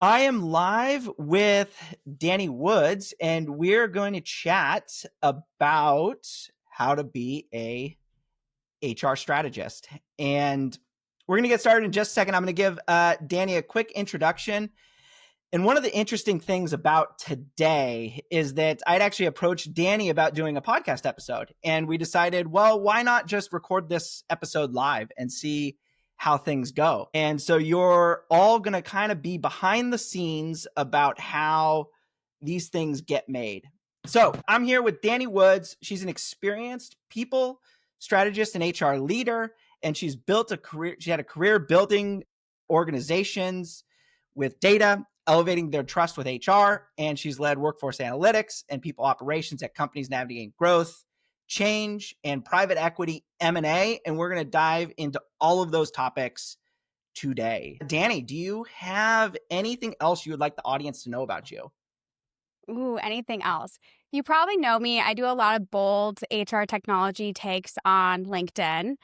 I am live with Dani Woods, and we're going to chat about how to be a HR strategist. And we're going to get started in just a second. I'm going to give Dani a quick introduction. And one of the interesting things about today is that I'd actually approached Dani about doing a podcast episode. And we decided, well, why not just record this episode live and see how things go? And so you're all going to kind of be behind the scenes about how these things get made. So I'm here with Dani Woods. She's an experienced people strategist and HR leader, and she's built a career. She had a career building organizations with data, elevating their trust with HR, and she's led workforce analytics and people operations at companies navigating growth, change, and private equity M&A, and we're going to dive into all of those topics today. Dani, do you have anything else you would like the audience to know about you? Ooh, anything else? You probably know me. I do a lot of bold HR technology takes on LinkedIn.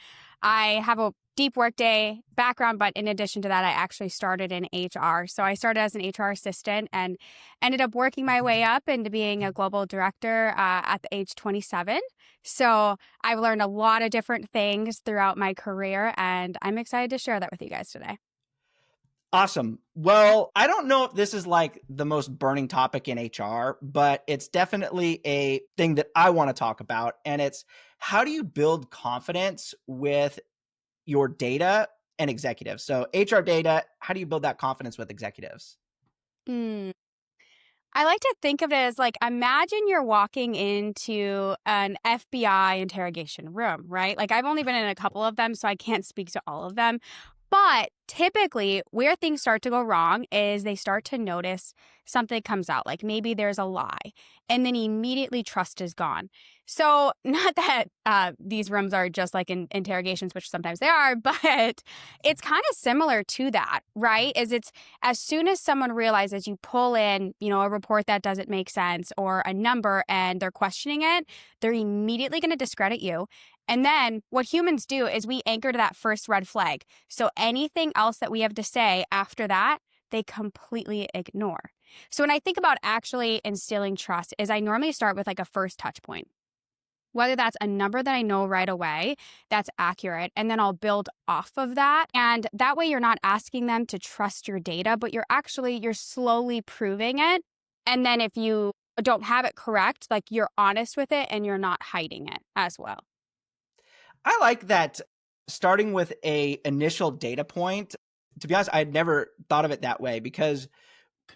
I have a deep Workday background, but in addition to that, I actually started in HR. So I started as an HR assistant and ended up working my way up into being a global director at the age 27. So I've learned a lot of different things throughout my career, and I'm excited to share that with you guys today. Awesome. Well, I don't know if this is like the most burning topic in HR, but it's definitely a thing that I want to talk about. And it's how do you build confidence with your data and executives? So HR data, how do you build that confidence with executives? Hmm. I like to think of it as like, imagine you're walking into an FBI interrogation room, right? Like, I've only been in a couple of them, so I can't speak to all of them. But typically, where things start to go wrong is they start to notice something comes out, like maybe there's a lie, and then immediately trust is gone. So, not that these rooms are just like in interrogations, which sometimes they are, but it's kind of similar to that, right? It's as soon as someone realizes you pull in, a report that doesn't make sense or a number and they're questioning it, they're immediately going to discredit you. And then what humans do is we anchor to that first red flag. So anything else that we have to say after that, they completely ignore. So when I think about actually instilling trust is I normally start with like a first touch point. Whether that's a number that I know right away that's accurate, and then I'll build off of that. And that way you're not asking them to trust your data, but you're slowly proving it. And then if you don't have it correct, like you're honest with it and you're not hiding it as well. I like that starting with a initial data point. To be honest, I had never thought of it that way because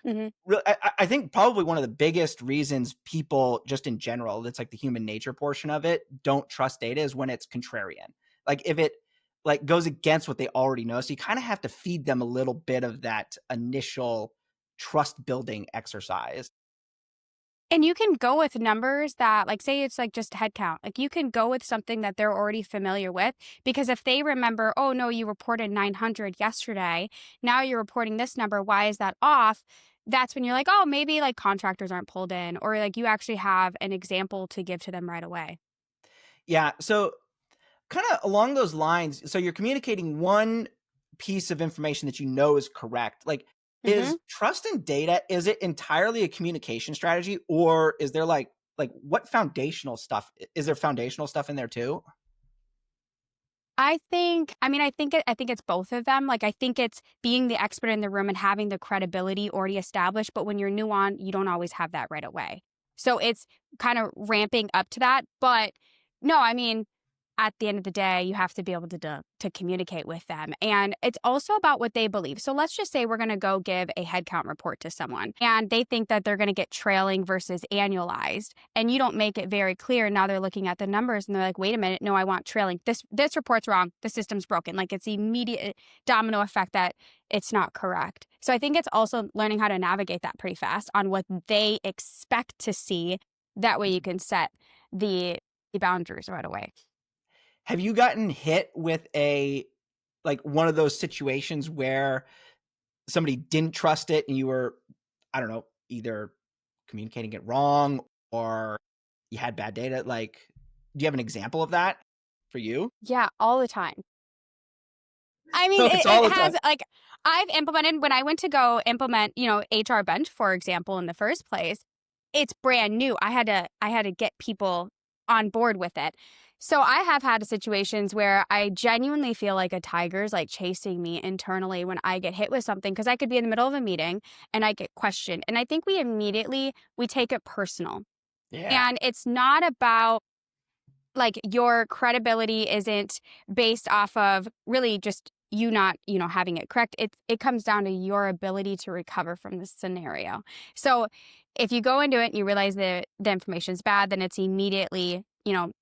I think probably one of the biggest reasons people just in general, it's like the human nature portion of it, don't trust data is when it's contrarian. Like if it like goes against what they already know. So you kind of have to feed them a little bit of that initial trust building exercise. And you can go with numbers that, like, say it's like just head count. Like, you can go with something that they're already familiar with, because if they remember, oh, no, you reported 900 yesterday, now you're reporting this number, why is that off? That's when you're like, oh, maybe like contractors aren't pulled in, or like you actually have an example to give to them right away. Yeah. So kind of along those lines, so you're communicating one piece of information that you know is correct. Like, Mm-hmm. is trust in data, is it entirely a communication strategy, or is there like what foundational stuff? Is there foundational stuff in there too? I think it's both of them. Like, I think it's being the expert in the room and having the credibility already established. But when you're new on, you don't always have that right away. So it's kind of ramping up to that. But no, at the end of the day, you have to be able to communicate with them. And it's also about what they believe. So let's just say we're going to go give a headcount report to someone and they think that they're going to get trailing versus annualized. And you don't make it very clear. Now they're looking at the numbers and they're like, wait a minute, no, I want trailing. This report's wrong. The system's broken. Like, it's the immediate domino effect that it's not correct. So I think it's also learning how to navigate that pretty fast on what they expect to see. That way you can set the boundaries right away. Have you gotten hit with a like one of those situations where somebody didn't trust it and you were, I don't know, either communicating it wrong or you had bad data? Like, do you have an example of that for you? Yeah, all the time. So it's all It the has time. like, I've implemented when I went to go implement, HRBench, for example, in the first place, it's brand new. I had to get people on board with it. So I have had situations where I genuinely feel like a tiger's like chasing me internally when I get hit with something, because I could be in the middle of a meeting and I get questioned. And I think we take it personal. Yeah. And it's not about like your credibility isn't based off of really just you not, having it correct. It comes down to your ability to recover from this scenario. So if you go into it and you realize that the information is bad, then it's immediately,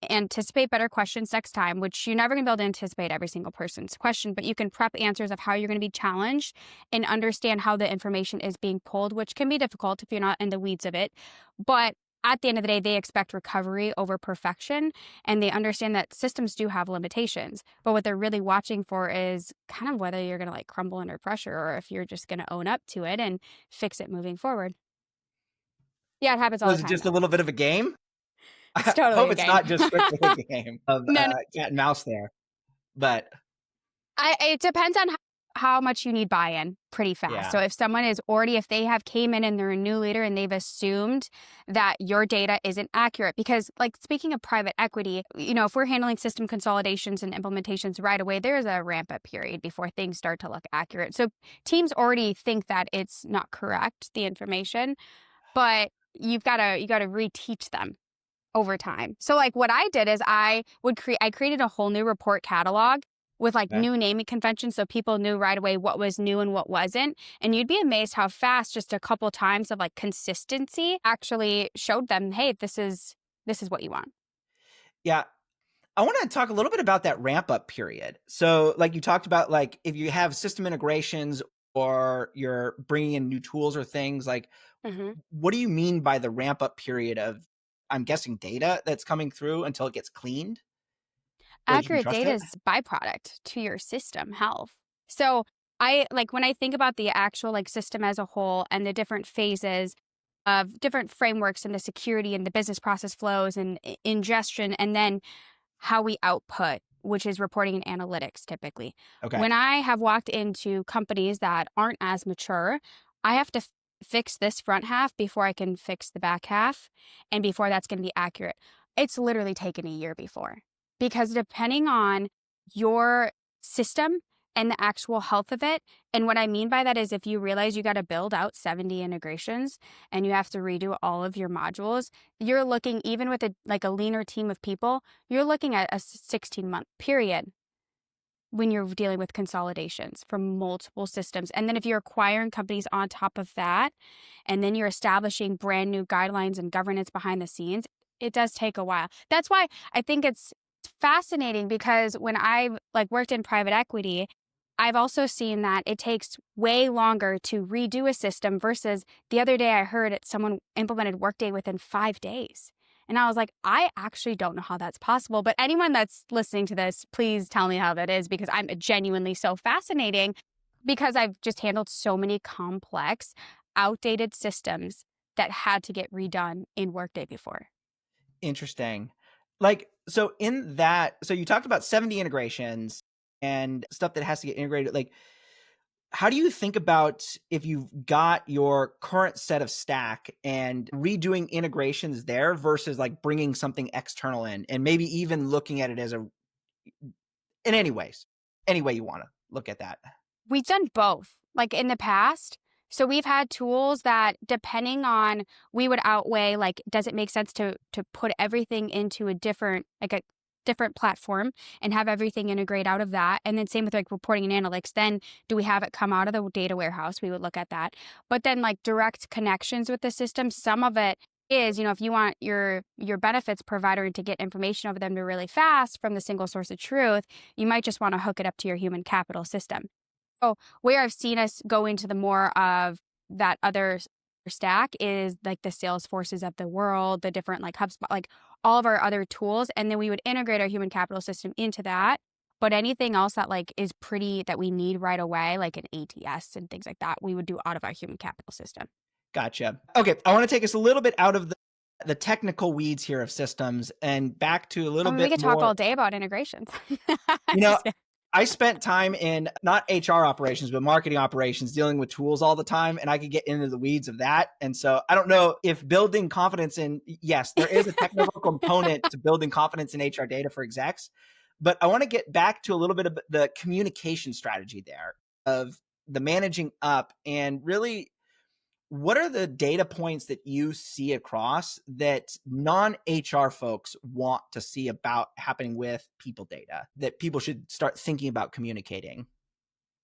anticipate better questions next time, which you're never going to be able to anticipate every single person's question, but you can prep answers of how you're going to be challenged and understand how the information is being pulled, which can be difficult if you're not in the weeds of it. But at the end of the day, they expect recovery over perfection, and they understand that systems do have limitations. But what they're really watching for is kind of whether you're going to like crumble under pressure or if you're just going to own up to it and fix it moving forward. Yeah, it happens all So the is it time just a though. little bit of a game? It's I totally hope a it's game. not just strictly a game of No, no, cat and mouse there. But it depends on how much you need buy-in pretty fast. yeah. So if someone is already, if they have came in and they're a new leader and they've assumed that your data isn't accurate, because like speaking of private equity, if we're handling system consolidations and implementations right away, there's a ramp up period before things start to look accurate. So teams already think that it's not correct, the information, but you got to reteach them over time. So like what I did is I created a whole new report catalog with like Okay. new naming conventions so people knew right away what was new and what wasn't. And you'd be amazed how fast just a couple times of like consistency actually showed them, hey, this is what you want. Yeah. I want to talk a little bit about that ramp up period. So, like you talked about, like if you have system integrations or you're bringing in new tools or things, like Mm-hmm. what do you mean by the ramp up period of, I'm guessing, data that's coming through until it gets cleaned so that you can Accurate trust data it? is byproduct to your system health. So I like when I think about the actual like system as a whole and the different phases of different frameworks and the security and the business process flows and ingestion, and then how we output, which is reporting and analytics typically. Okay. When I have walked into companies that aren't as mature, I have to fix this front half before I can fix the back half and before that's going to be accurate. It's literally taken a year before, because depending on your system and the actual health of it. And what I mean by that is if you realize you got to build out 70 integrations and you have to redo all of your modules, you're looking, even with a leaner team of people, you're looking at a 16-month period when you're dealing with consolidations from multiple systems. And then if you're acquiring companies on top of that, and then you're establishing brand new guidelines and governance behind the scenes, it does take a while. That's why I think it's fascinating, because when I've like worked in private equity, I've also seen that it takes way longer to redo a system versus the other day I heard someone implemented Workday within 5 days. And I was like, I actually don't know how that's possible. But anyone that's listening to this, please tell me how that is, because I'm genuinely so fascinating, because I've just handled so many complex, outdated systems that had to get redone in Workday before. Interesting. Like, so in that, so you talked about 70 integrations and stuff that has to get integrated. Like, how do you think about if you've got your current set of stack and redoing integrations there versus like bringing something external in and maybe even looking at it as in any way you want to look at that? We've done both, like in the past. So we've had tools that, depending on, we would outweigh, like, does it make sense to put everything into a different platform and have everything integrate out of that? And then same with like reporting and analytics. Then do we have it come out of the data warehouse? We would look at that. But then like direct connections with the system, some of it is, if you want your benefits provider to get information over them to really fast from the single source of truth, you might just want to hook it up to your human capital system. So where I've seen us go into the more of that other stack is like the Salesforces of the world, the different like HubSpot, like all of our other tools. And then we would integrate our human capital system into that. But anything else that like is pretty, that we need right away, like an ATS and things like that, we would do out of our human capital system. Gotcha. Okay. I want to take us a little bit out of the technical weeds here of systems and back to a I little mean, we bit could talk more, all day about integrations. you know, Just kidding. I spent time in not HR operations, but marketing operations, dealing with tools all the time, and I could get into the weeds of that. And so I don't know if building confidence in, yes, there is a technical component to building confidence in HR data for execs, but I want to get back to a little bit of the communication strategy there of the managing up, and really, what are the data points that you see across that non-HR folks want to see about happening with people data that people should start thinking about communicating?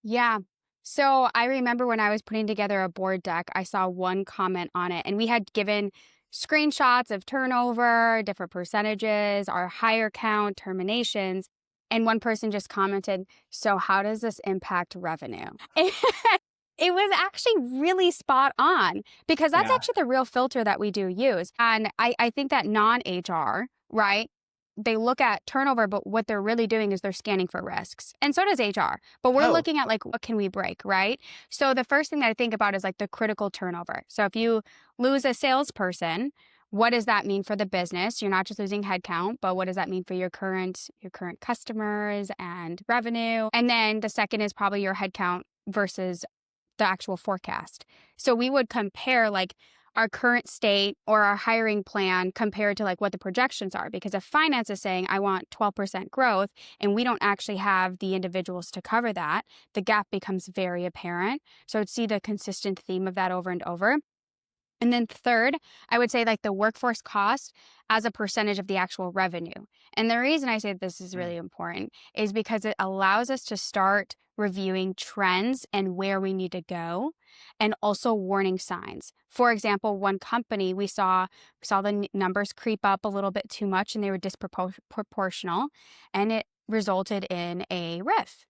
Yeah. So I remember when I was putting together a board deck, I saw one comment on it, and we had given screenshots of turnover, different percentages, our hire count, terminations. And one person just commented, "So how does this impact revenue?" It was actually really spot on, because that's Yeah. actually the real filter that we do use. And I think that non-HR, right? They look at turnover, but what they're really doing is they're scanning for risks. And so does HR. But we're Oh, looking at like, what can we break, right? So the first thing that I think about is like the critical turnover. So if you lose a salesperson, what does that mean for the business? You're not just losing headcount, but what does that mean for your current customers and revenue? And then the second is probably your headcount versus the actual forecast. So we would compare like our current state or our hiring plan compared to like what the projections are. Because if finance is saying, I want 12% growth, and we don't actually have the individuals to cover that, the gap becomes very apparent. So I'd see the consistent theme of that over and over. And then third, I would say like the workforce cost as a percentage of the actual revenue. And the reason I say this is really important is because it allows us to start reviewing trends and where we need to go, and also warning signs. For example, one company we saw the numbers creep up a little bit too much, and they were disproportional, and it resulted in a RIF.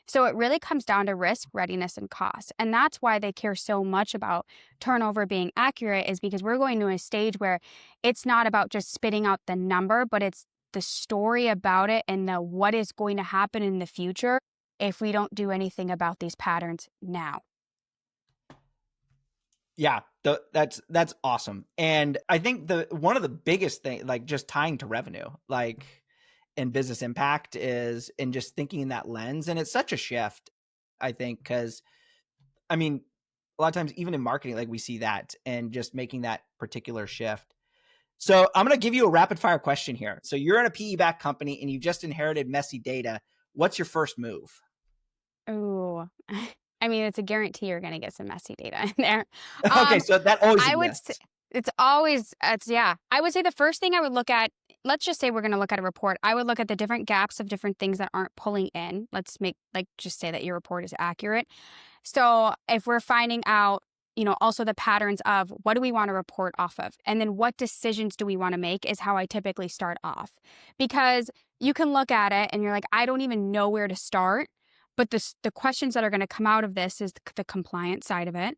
So it really comes down to risk, readiness, and cost. And that's why they care so much about turnover being accurate, is because we're going to a stage where it's not about just spitting out the number, but it's the story about it and the what is going to happen in the future if we don't do anything about these patterns now. yeah, that's awesome. And I think one of the biggest things, like just tying to revenue, like, and business impact, is in just thinking in that lens. And it's such a shift, I think, because I mean, a lot of times, even in marketing, like we see that, and just making that particular shift. So I'm going to give you a rapid fire question here. So you're in a PE-backed company and you just inherited messy data. What's your first move? Ooh. I mean, it's a guarantee you're going to get some messy data in there. Okay, so that always I would say exists. yeah. I would say the first thing I would look at, let's just say we're going to look at a report. I would look at the different gaps of different things that aren't pulling in. Let's just say that your report is accurate. So if we're finding out, also the patterns of what do we want to report off of, and then what decisions do we want to make, is how I typically start off. Because you can look at it and you're like, I don't even know where to start. But the questions that are going to come out of this is the compliance side of it.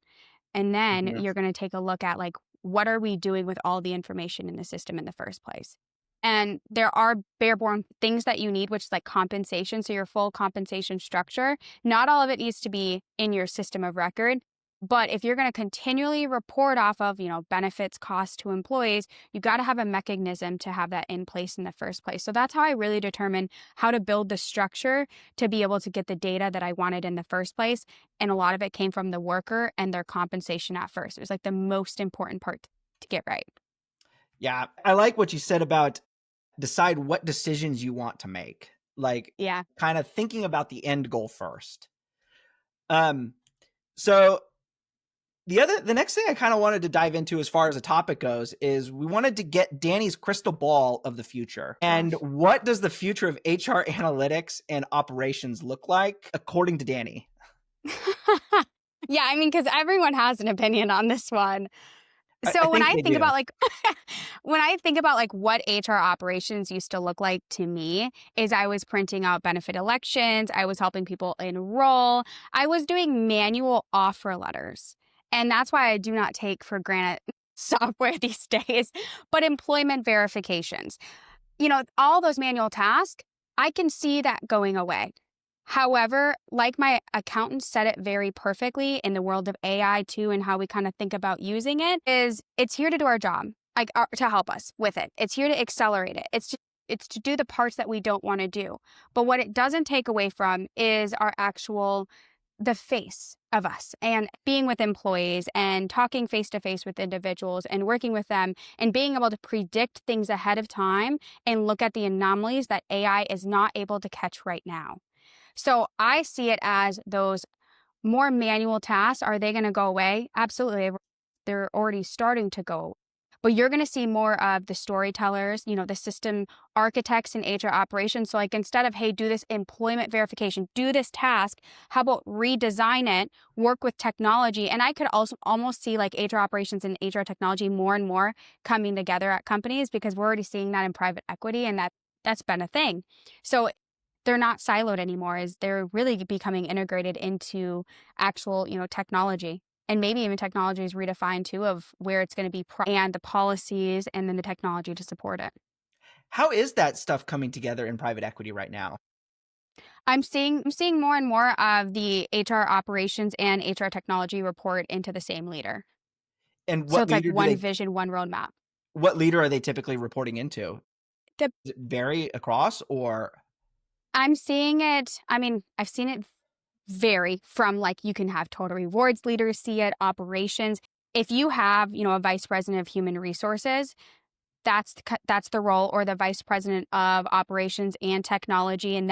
And then Mhm. you're going to take a look at like, what are we doing with all the information in the system in the first place? And there are bareborn things that you need, which is like compensation. So your full compensation structure, not all of it needs to be in your system of record. But if you're going to continually report off of, benefits, costs to employees, you've got to have a mechanism to have that in place in the first place. So that's how I really determine how to build the structure to be able to get the data that I wanted in the first place. And a lot of it came from the worker and their compensation at first. It was like the most important part to get right. Yeah, I like what you said about decide what decisions you want to make, like Yeah. kind of thinking about the end goal first. Um, so the next thing I kind of wanted to dive into as far as the topic goes is we wanted to get Dani's crystal ball of the future. And Gosh. what does the future of HR analytics and operations look like according to Dani? Yeah, I mean, because everyone has an opinion on this one. I So when think I they think do. about like when I think about like what HR operations used to look like to me, is I was printing out benefit elections, I was helping people enroll, I was doing manual offer letters. And that's why I do not take for granted software these days, but employment verifications. All those manual tasks, I can see that going away. However, like my accountant said it very perfectly in the world of AI too, and how we kind of think about using it, is it's here to do our job, like to help us with it. It's here to accelerate it. It's just it's to do the parts that we don't want to do. But what it doesn't take away from is our actual the face of us and being with employees and talking face to face with individuals and working with them and being able to predict things ahead of time and look at the anomalies that AI is not able to catch right now. So I see it as those more manual tasks. Are they going to go away? Absolutely. They're already starting to go. But you're going to see more of the storytellers, the system architects in HR operations. So, like, instead of, hey, do this employment verification, do this task, how about redesign it, work with technology? And I could also almost see like HR operations and HR technology more and more coming together at companies, because we're already seeing that in private equity, and that's been a thing. So they're not siloed anymore, is they're really becoming integrated into actual, technology. And maybe even technology is redefined too, of where it's going to be and the policies and then the technology to support it. How is that stuff coming together in private equity right now? I'm seeing more and more of the HR operations and HR technology report into the same leader. And So it's like one vision, one roadmap. what leader are they typically reporting into? The Does it vary across, or? I'm seeing it. I mean, I've seen it vary from, like, you can have total rewards leaders see it, operations. If you have, a vice president of human resources, that's the role, or the vice president of operations and technology, and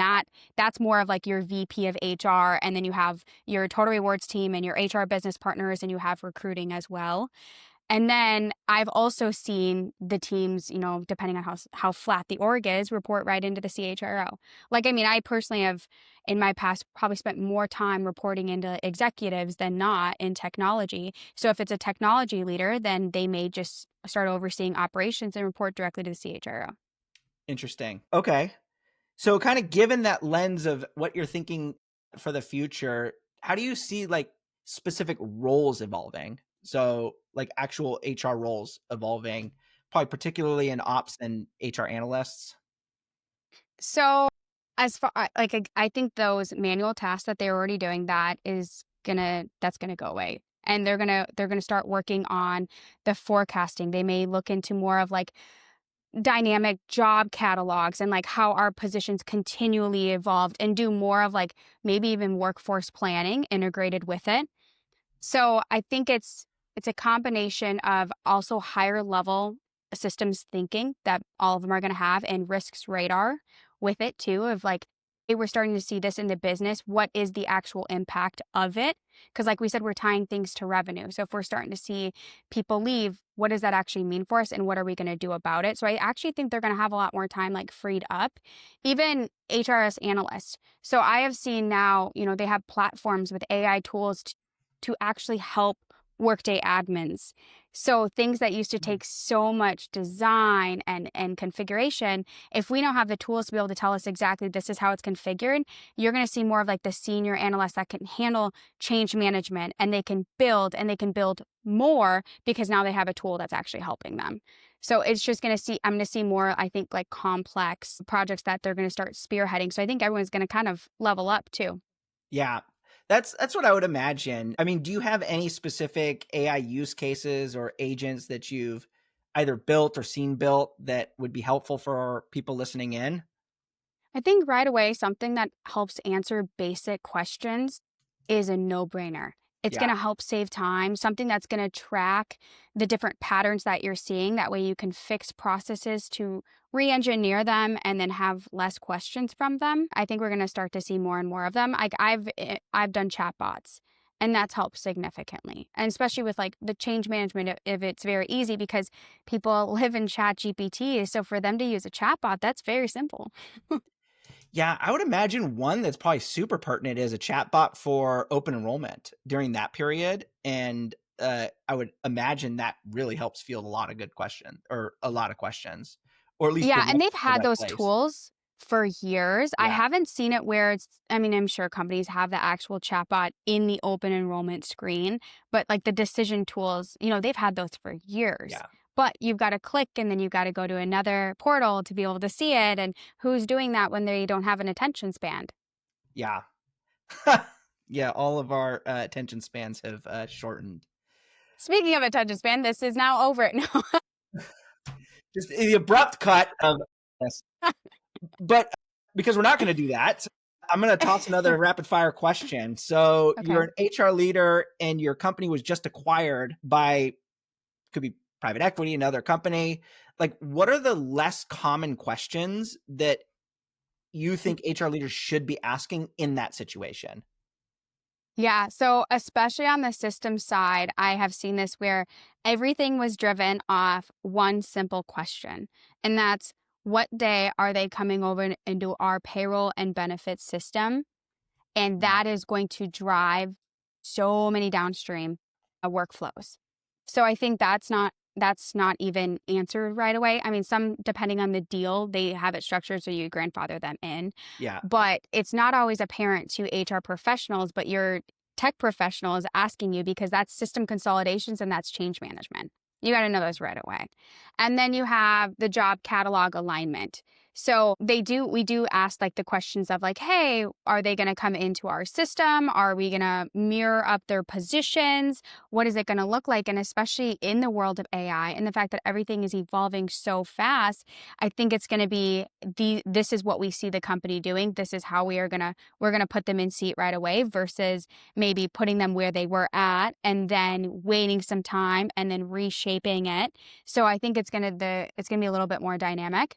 that's more of like your VP of HR, and then you have your total rewards team and your HR business partners, and you have recruiting as well. And then I've also seen the teams, depending on how flat the org is, report right into the CHRO. Like, I mean, I personally have in my past probably spent more time reporting into executives than not in technology. So if it's a technology leader, then they may just start overseeing operations and report directly to the CHRO. Interesting. Okay. So kind of given that lens of what you're thinking for the future, how do you see like specific roles evolving? So like actual HR roles evolving, probably particularly in ops and HR analysts. So as far like I think those manual tasks that they're already doing, that's gonna go away. And they're gonna start working on the forecasting. They may look into more of like dynamic job catalogs and like how our positions continually evolved, and do more of like maybe even workforce planning integrated with it. So I think it's a combination of also higher level systems thinking that all of them are going to have, and risks radar with it too, of like, hey, we're starting to see this in the business. What is the actual impact of it? Because like we said, we're tying things to revenue. So if we're starting to see people leave, what does that actually mean for us, and what are we going to do about it? So I actually think they're going to have a lot more time like freed up, even HRS analysts. So I have seen now, they have platforms with AI tools to actually help Workday admins. So things that used to take so much design and configuration, if we don't have the tools to be able to tell us exactly this is how it's configured, you're going to see more of like the senior analysts that can handle change management, and they can build more because now they have a tool that's actually helping them. So it's just I'm going to see more, I think, like complex projects that they're going to start spearheading. So I think everyone's going to kind of level up too. Yeah. That's what I would imagine. I mean, do you have any specific AI use cases or agents that you've either built or seen built that would be helpful for people listening in? I think right away, something that helps answer basic questions is a no-brainer. It's Yeah. going to help save time, something that's going to track the different patterns that you're seeing. That way you can fix processes to re-engineer them and then have less questions from them. I think we're going to start to see more and more of them. Like I've done chatbots, and that's helped significantly. And especially with like the change management, if it's very easy because people live in Chat GPT. So for them to use a chatbot, that's very simple. Yeah, I would imagine one that's probably super pertinent is a chatbot for open enrollment during that period. And I would imagine that really helps field a lot of good questions, or a lot of questions, or at least Yeah, and direct they've to the had right those place. tools for years. I Yeah. haven't seen it where I mean, I'm sure companies have the actual chatbot in the open enrollment screen, but like the decision tools, they've had those for years. Yeah. But you've got to click, and then you've got to go to another portal to be able to see it. And who's doing that when they don't have an attention span? Yeah. Yeah. All of our attention spans have shortened. Speaking of attention span, this is now over. No. Just the abrupt cut of Yes. But because we're not going to do that, I'm going to toss another rapid fire question. So Okay. you're an HR leader and your company was just acquired by, could be private equity, another company. Like, what are the less common questions that you think HR leaders should be asking in that situation? Yeah. So, especially on the system side, I have seen this where everything was driven off one simple question. And that's, what day are they coming over into our payroll and benefits system? And Yeah. that is going to drive so many downstream workflows. So I think that's not even answered right away. I mean, some, depending on the deal, they have it structured so you grandfather them in, Yeah. but it's not always apparent to HR professionals, but your tech professional is asking you, because that's system consolidations and that's change management. You got to know those right away. And then you have the job catalog alignment. So we do ask like the questions of like, hey, are they going to come into our system? Are we going to mirror up their positions? What is it going to look like? And especially in the world of AI and the fact that everything is evolving so fast, I think it's going to be this is what we see the company doing. This is how we're going to put them in seat right away, versus maybe putting them where they were at and then waiting some time and then reshaping it. So I think it's going to be a little bit more dynamic.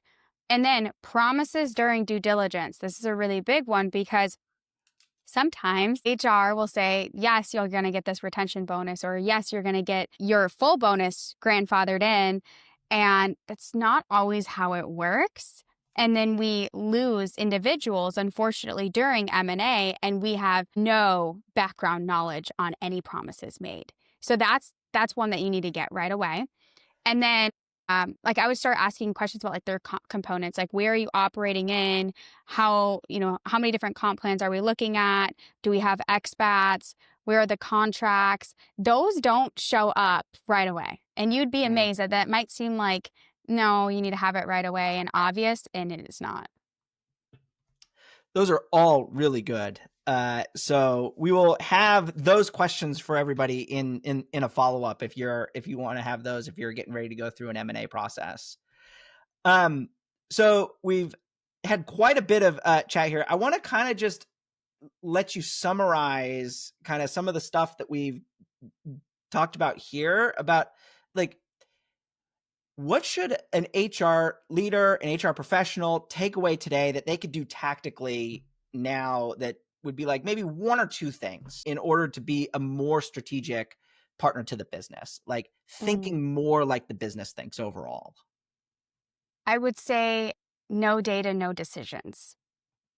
And then promises during due diligence. This is a really big one, because sometimes HR will say, yes, you're going to get this retention bonus, or yes, you're going to get your full bonus grandfathered in. And that's not always how it works. And then we lose individuals, unfortunately, during M&A, and we have no background knowledge on any promises made. So that's one that you need to get right away. And then, like, I would start asking questions about like their components, like, where are you operating in? How many different comp plans are we looking at? Do we have expats? Where are the contracts? Those don't show up right away. And you'd be amazed that might seem like, no, you need to have it right away and obvious, and it is not. Those are all really good. So we will have those questions for everybody in a follow up if you want to have those, if you're getting ready to go through an M&A process. So we've had quite a bit of chat here. I want to kind of just let you summarize kind of some of the stuff that we've talked about here about, like, what should an HR leader, an HR professional take away today that they could do tactically now, that would be like maybe one or two things in order to be a more strategic partner to the business, like thinking more like the business thinks overall? I would say no data, no decisions.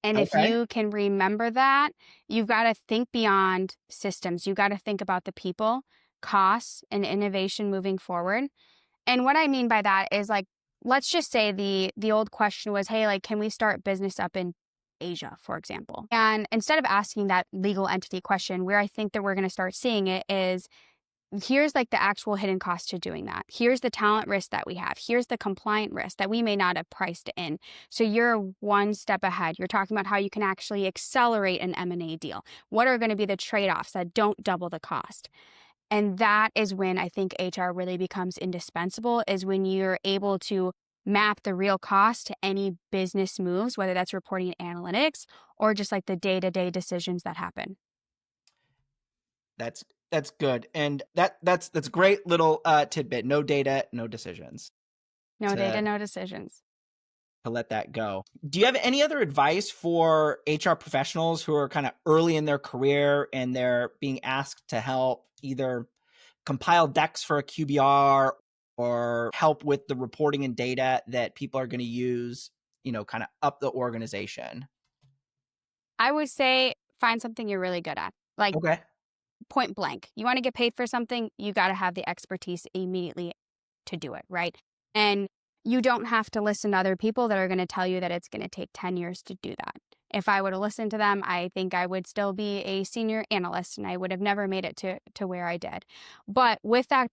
And if Okay. you can remember that, you've got to think beyond systems. You've got to think about the people, costs, and innovation moving forward. And what I mean by that is, like, let's just say the old question was, hey, like, can we start business up in Asia, for example? And instead of asking that legal entity question, where I think that we're going to start seeing it is, here's like the actual hidden cost to doing that. Here's the talent risk that we have. Here's the compliant risk that we may not have priced in. So you're one step ahead. You're talking about how you can actually accelerate an M&A deal. What are going to be the trade-offs that don't double the cost? And that is when I think HR really becomes indispensable, is when you're able to map the real cost to any business moves, whether that's reporting and analytics or just like the day-to-day decisions that happen. That's good. And that's a great little tidbit. No data, no decisions. No To data, no decisions. let that go. Do you have any other advice for HR professionals who are kind of early in their career and they're being asked to help either compile decks for a QBR or help with the reporting and data that people are going to use, kind of up the organization? I would say find something you're really good at. Like, Okay. point blank. You want to get paid for something, you got to have the expertise immediately to do it, right? And you don't have to listen to other people that are going to tell you that it's going to take 10 years to do that. If I would have listened to them, I think I would still be a senior analyst and I would have never made it to where I did. But with that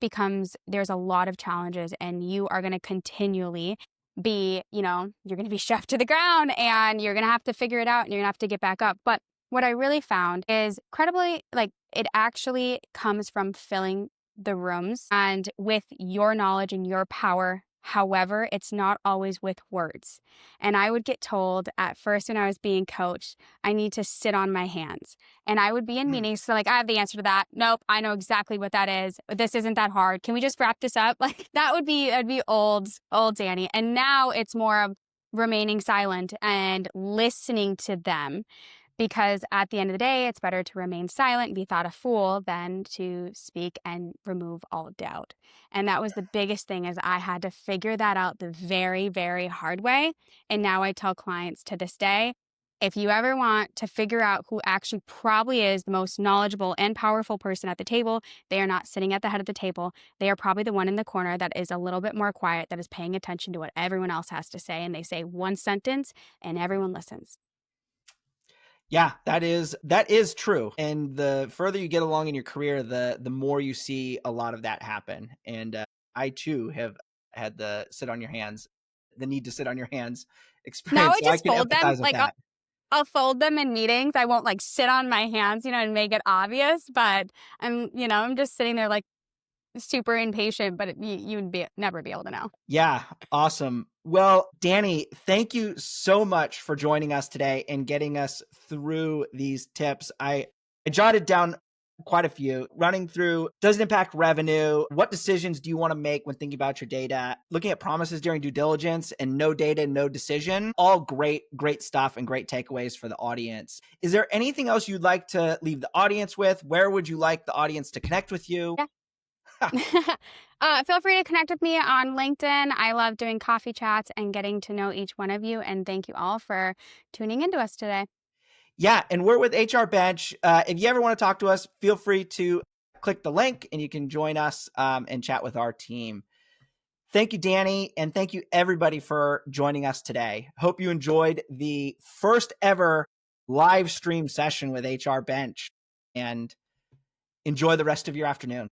there's a lot of challenges, and you are going to continually be, you're going to be shoved to the ground and you're going to have to figure it out and you're going to have to get back up. But what I really found is incredibly, like, it actually comes from filling the rooms and with your knowledge and your power However, it's not always with words. And I would get told at first when I was being coached, I need to sit on my hands. And I would be in meetings, so like, I have the answer to that. Nope, I know exactly what that is. This isn't that hard. Can we just wrap this up? Like, that'd be old Dani. And now it's more of remaining silent and listening to them, because at the end of the day, it's better to remain silent and be thought a fool than to speak and remove all doubt. And that was the biggest thing, is I had to figure that out the very, very hard way. And now I tell clients to this day, if you ever want to figure out who actually probably is the most knowledgeable and powerful person at the table, they are not sitting at the head of the table. They are probably the one in the corner that is a little bit more quiet, that is paying attention to what everyone else has to say. And they say one sentence and everyone listens. Yeah, that is true. And the further you get along in your career, the more you see a lot of that happen. And I too have had the need to sit on your hands Now experience. I So I just can fold them. empathize with Like, that. I'll fold them in meetings. I won't like sit on my hands, and make it obvious, but I'm just sitting there like super impatient, but you'd never be able to know. Yeah, awesome. Well, Dani, thank you so much for joining us today and getting us through these tips. I jotted down quite a few, running through, does it impact revenue? What decisions do you want to make when thinking about your data? Looking at promises during due diligence and no data, no decision. All great stuff and great takeaways for the audience. Is there anything else you'd like to leave the audience with? Where would you like the audience to connect with you? Yeah. Feel free to connect with me on LinkedIn. I love doing coffee chats and getting to know each one of you. And thank you all for tuning into us today. Yeah, and we're with HRBench. If you ever want to talk to us, feel free to click the link and you can join us and chat with our team. Thank you, Dani, and thank you everybody for joining us today. Hope you enjoyed the first ever live stream session with HRBench, and enjoy the rest of your afternoon.